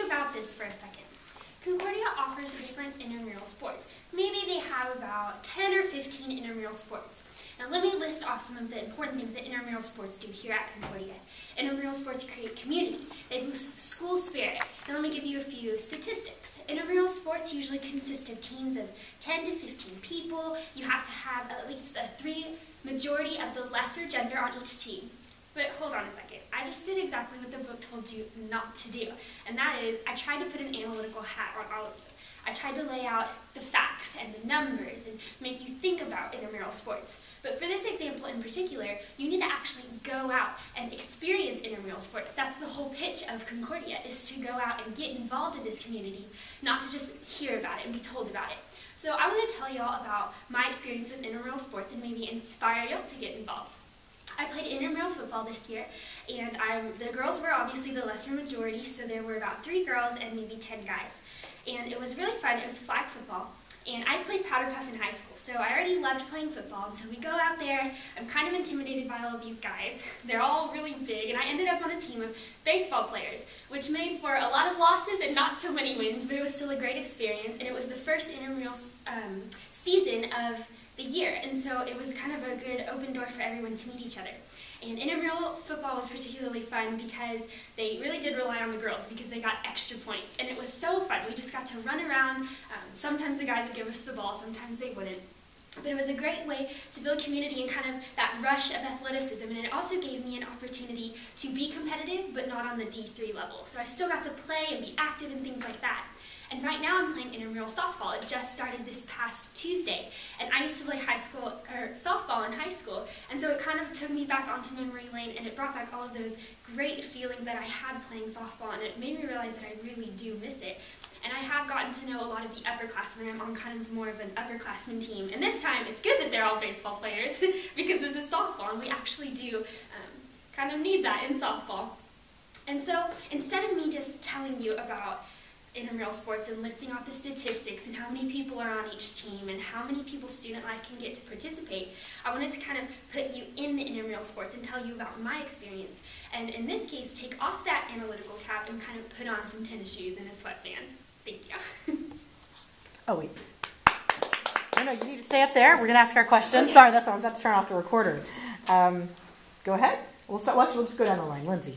about this for a second. Concordia offers different intramural sports. Maybe they have about 10 or 15 intramural sports. Now let me list off some of the important things that intramural sports do here at Concordia. Intramural sports create community. They boost school spirit. And let me give you a few statistics. Intramural sports usually consist of teams of 10 to 15 people. You have to have at least a majority of the lesser gender on each team. But hold on a second. I just did exactly what the book told you not to do. And that is, I tried to put an analytical hat on all of you. I tried to lay out the facts and the numbers and make you think about intramural sports. But for this example in particular, you need to actually go out and experience intramural sports. That's the whole pitch of Concordia, is to go out and get involved in this community, not to just hear about it and be told about it. So I want to tell you all about my experience with intramural sports and maybe inspire you to get involved. I played intramural football this year, and the girls were obviously the lesser majority, so there were about 3 girls and maybe 10 guys. And it was really fun. It was flag football. And I played Powder Puff in high school, so I already loved playing football. And so we go out there. I'm kind of intimidated by all of these guys. They're all really big, and I ended up on a team of baseball players, which made for a lot of losses and not so many wins, but it was still a great experience. And it was the first intramural season of the year, and so it was kind of a good open door for everyone to meet each other. And intramural football was particularly fun because they really did rely on the girls because they got extra points, and it was so fun. We just got to run around. Sometimes the guys would give us the ball, sometimes they wouldn't. But it was a great way to build community and kind of that rush of athleticism, and it also gave me an opportunity to be competitive, but not on the D3 level. So I still got to play and be active and things like that. And right now I'm playing intramural softball. It just started this past Tuesday. And I used to play softball in high school. And so it kind of took me back onto memory lane, and it brought back all of those great feelings that I had playing softball, and it made me realize that I really do miss it. And I have gotten to know a lot of the upperclassmen. I'm on kind of more of an upperclassmen team. And this time it's good that they're all baseball players because this is softball, and we actually do kind of need that in softball. And so instead of me just telling you about intramural sports and listing off the statistics and how many people are on each team and how many people student life can get to participate, I wanted to kind of put you in the intramural sports and tell you about my experience. And in this case, take off that analytical cap and kind of put on some tennis shoes and a sweatband. Thank you. Oh, wait. No, you need to stay up there. We're going to ask our questions. Sorry, that's all. I'm about to turn off the recorder. Go ahead. We'll just go down the line. Lindsay.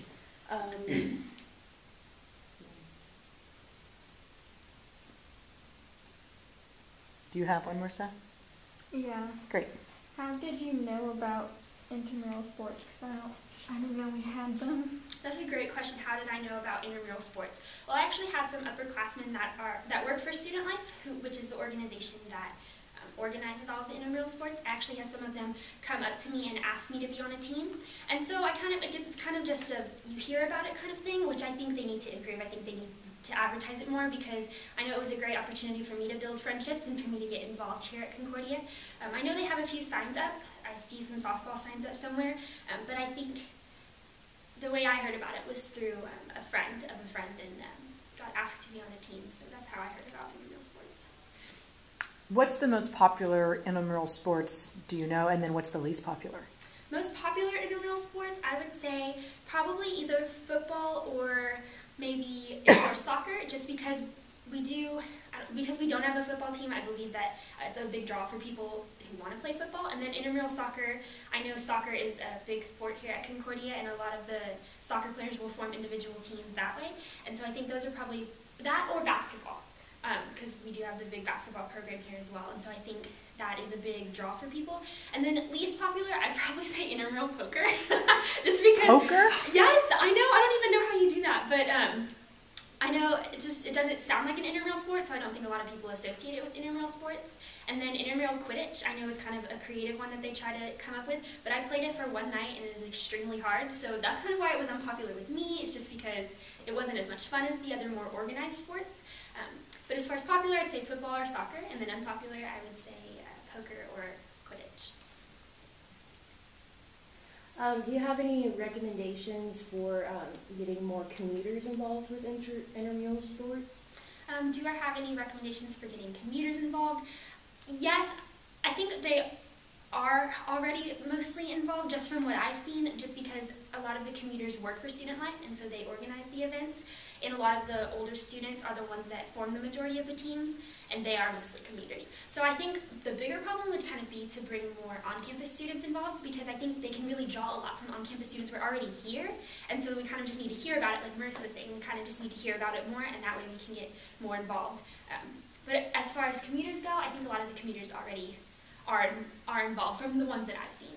Do you have one, Marissa? Yeah. Great. How did you know about intramural sports? Because I didn't know we had them. That's a great question. How did I know about intramural sports? Well, I actually had some upperclassmen that work for Student Life, which is the organization that organizes all of the intramural sports. I actually had some of them come up to me and ask me to be on a team. And so it's kind of just you hear about it kind of thing, which I think they need to improve. I think they need to advertise it more, because I know it was a great opportunity for me to build friendships and for me to get involved here at Concordia. I know they have a few signs up. I see some softball signs up somewhere, but I think the way I heard about it was through a friend of a friend, and got asked to be on a team, so that's how I heard about intramural sports. What's the most popular intramural sports, do you know, and then what's the least popular? Most popular intramural sports, I would say probably either football or maybe or soccer, just because we don't have a football team. I believe that it's a big draw for people who want to play football. And then intramural soccer, I know soccer is a big sport here at Concordia, and a lot of the soccer players will form individual teams that way. And so I think those are probably that, or basketball, because we do have the big basketball program here as well. And so I think that is a big draw for people. And then least popular, I'd probably say intramural poker. Just because. Poker? Yes, I know. I don't even know how you do that, but I know it doesn't sound like an intramural sport, so I don't think a lot of people associate it with intramural sports. And then intramural Quidditch, I know is kind of a creative one that they try to come up with, but I played it for one night and it is extremely hard, so that's kind of why it was unpopular with me. It's just because it wasn't as much fun as the other more organized sports. But as far as popular, I'd say football or soccer, and then unpopular, I would say poker or Quidditch. Do you have any recommendations for getting more commuters involved with intramural sports? Do I have any recommendations for getting commuters involved? Yes, I think they are already mostly involved, just from what I've seen, just because a lot of the commuters work for Student Life, and so they organize the events. and a lot of the older students are the ones that form the majority of the teams, and they are mostly commuters. So I think the bigger problem would kind of be to bring more on-campus students involved, because I think they can really draw a lot from on-campus students who are already here, and so we kind of just need to hear about it, like Marissa was saying, we kind of just need to hear about it more, and that way we can get more involved. But as far as commuters go, I think a lot of the commuters already are involved from the ones that I've seen.